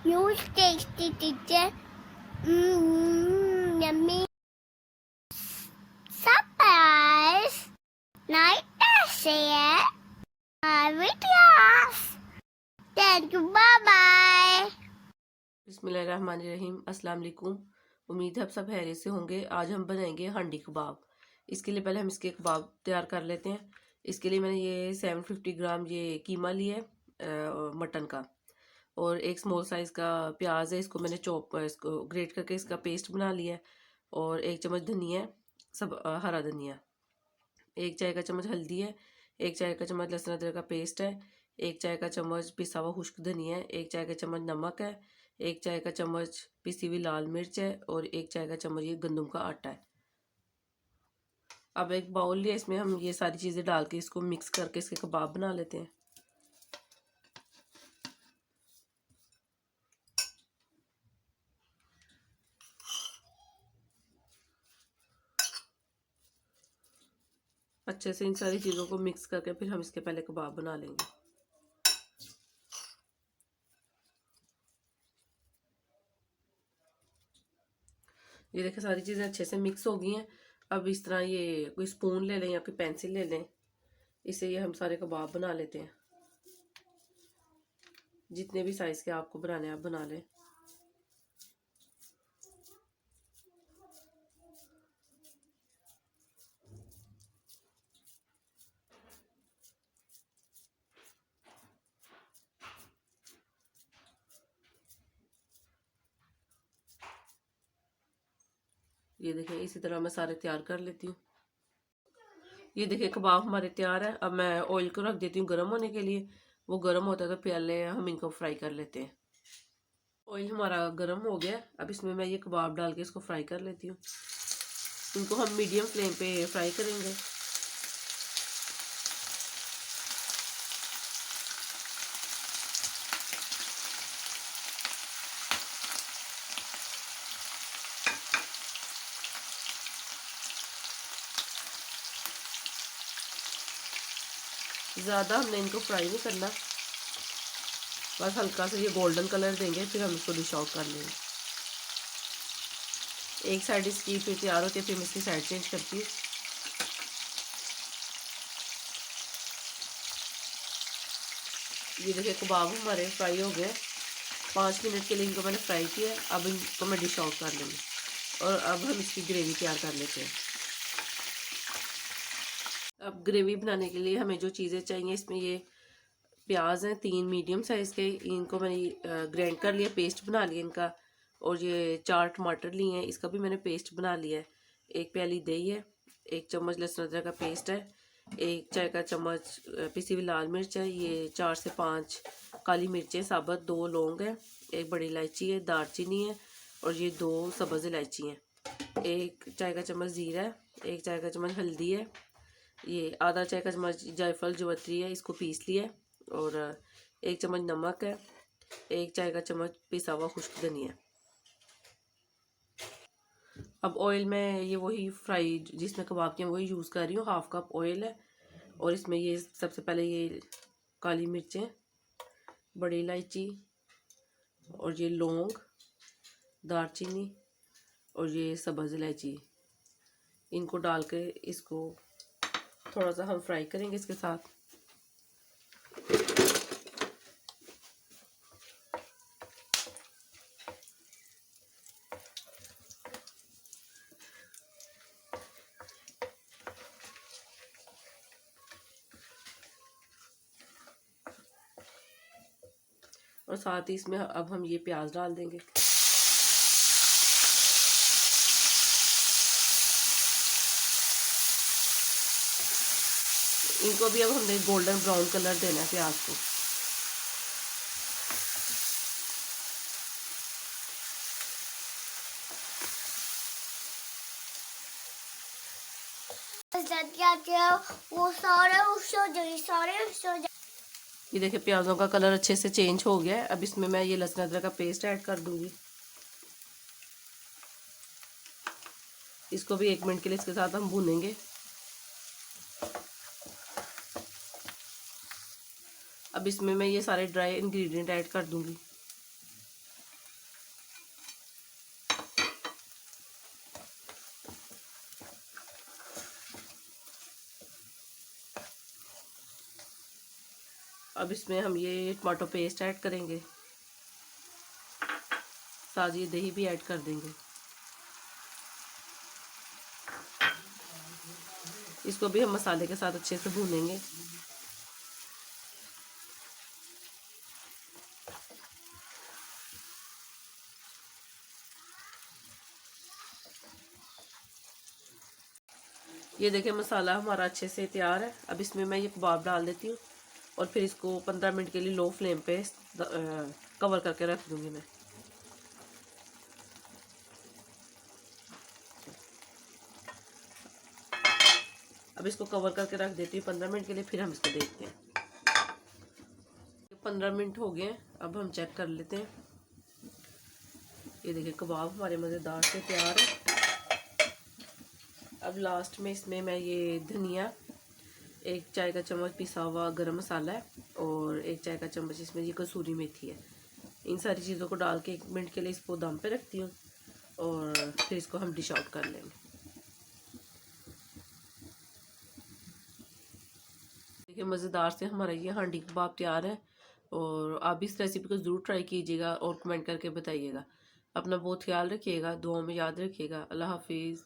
Huge tasty teacher. Yummy. Surprise. Night share. Videos. Thank you. Bye bye. बिस्मिल्लाहिर्रहमानिर्रहीम। अस्सलाम वालेकुम। उम्मीद है आप सब खैरियत से होंगे। आज हम बनाएंगे हांडी कबाब। इसके लिए पहले हम इसके कबाब तैयार कर लेते हैं। इसके लिए मैंने ये 750 ग्राम ये कीमा लिया है मटन का, और एक स्मॉल साइज़ का प्याज है। इसको मैंने इसको ग्रेट करके इसका पेस्ट बना लिया है। और एक चम्मच धनिया है, सब हरा धनिया। एक चाय का चम्मच हल्दी है। एक चाय का चम्मच लहसुन अदरक का पेस्ट है। एक चाय का चम्मच पिसा हुआ खुश्क धनिया है। एक चाय का चम्मच नमक है। एक चाय का चम्मच पिसी हुई लाल मिर्च है। और एक चाय का चम्मच ये गंदम का आटा है। अब एक बाउल लिया, इसमें हम ये सारी चीज़ें डाल के इसको मिक्स करके इसके कबाब बना लेते हैं। अच्छे से इन सारी चीज़ों को मिक्स करके फिर हम इसके पहले कबाब बना लेंगे। ये देखिए सारी चीज़ें अच्छे से मिक्स हो गई हैं। अब इस तरह ये कोई स्पून ले लें या कोई पेंसिल ले लें, इससे ये हम सारे कबाब बना लेते हैं। जितने भी साइज़ के आपको बनाने हैं आप बना लें। ये देखिए इसी तरह मैं सारे तैयार कर लेती हूँ। ये देखिए कबाब हमारे तैयार है। अब मैं ऑयल को रख देती हूँ गर्म होने के लिए। वो गर्म होता है तो पहले हम इनको फ्राई कर लेते हैं। ऑयल हमारा गर्म हो गया। अब इसमें मैं ये कबाब डाल के इसको फ्राई कर लेती हूँ। इनको हम मीडियम फ्लेम पे फ्राई करेंगे। ज़्यादा हमने इनको फ्राई नहीं करना, बस हल्का सा ये गोल्डन कलर देंगे, फिर हम इसको डिश आउट कर लेंगे। एक साइड इसकी फिर तैयार होती है, फिर मैं इसकी साइड चेंज करती हूँ। ये देखिए कबाब हमारे फ्राई हो गए। 5 मिनट के लिए इनको मैंने फ्राई किया। अब इनको मैं डिश आउट कर लूँगी और अब हम इसकी ग्रेवी तैयार कर लेते हैं। अब ग्रेवी बनाने के लिए हमें जो चीज़ें चाहिए, इसमें ये प्याज हैं 3 मीडियम साइज़ के, इनको मैंने ग्राइंड कर लिया, पेस्ट बना लिया इनका। और ये 4 टमाटर लिए हैं, इसका भी मैंने पेस्ट बना लिया है। एक प्याली दही है। एक चम्मच लहसुन अदरक का पेस्ट है। एक चाय का चम्मच पिसी हुई लाल मिर्च है। ये 4 से 5 काली मिर्चें साबुत, 2 लौंग है, एक बड़ी इलायची है, दालचीनी है, और ये 2 सब्ज़ इलायची हैं। एक चाय का चम्मच ज़ीरा है। एक चाय का चम्मच हल्दी है। ये आधा चाय का चम्मच जायफल जवित्री है, इसको पीस लिया है। और एक चम्मच नमक है। एक चाय का चम्मच पिसा हुआ खुश्क धनिया। अब ऑयल में ये वही फ्राई जिसमें कबाब के वही यूज़ कर रही हूँ। 1/2 कप ऑयल है। और इसमें ये सबसे पहले ये काली मिर्चें, बड़ी इलायची, और ये लौंग, दालचीनी, और ये सब्ज़ इलायची, इनको डाल के इसको थोड़ा सा हम फ्राई करेंगे इसके साथ। और साथ ही इसमें अब हम ये प्याज डाल देंगे। इनको भी अब हमने गोल्डन ब्राउन कलर देना है प्याज को। वो सारे ये देखिए प्याजों का कलर अच्छे से चेंज हो गया है। अब इसमें मैं ये लहसुन अदरक का पेस्ट ऐड कर दूंगी। इसको भी 1 मिनट के लिए इसके साथ हम भूनेंगे। अब इसमें मैं ये सारे ड्राई इंग्रेडिएंट ऐड कर दूंगी। अब इसमें हम ये टमाटो पेस्ट ऐड करेंगे, साथ ये दही भी ऐड कर देंगे। इसको भी हम मसाले के साथ अच्छे से भूनेंगे। ये देखिए मसाला हमारा अच्छे से तैयार है। अब इसमें मैं ये कबाब डाल देती हूँ और फिर इसको 15 मिनट के लिए लो फ्लेम पे कवर करके रख दूंगी मैं। अब इसको कवर करके रख देती हूँ 15 मिनट के लिए, फिर हम इसको देखते हैं। 15 मिनट हो गए हैं, अब हम चेक कर लेते हैं। ये देखिए कबाब हमारे मज़ेदार से तैयार है। अब लास्ट में इसमें मैं ये धनिया, 1 चाय का चम्मच पिसा हुआ गरम मसाला है और 1 चाय का चम्मच इसमें ये कसूरी मेथी है। इन सारी चीज़ों को डाल के 1 मिनट के लिए इसको दम पे रखती हूँ और फिर इसको हम डिश आउट कर लेंगे। देखिए मज़ेदार से हमारा ये हांडी कबाब तैयार है और आप इस रेसिपी को ज़रूर ट्राई कीजिएगा और कमेंट करके बताइएगा। अपना बहुत ख्याल रखिएगा, दुआओं में याद रखिएगा। अल्लाह हाफिज़।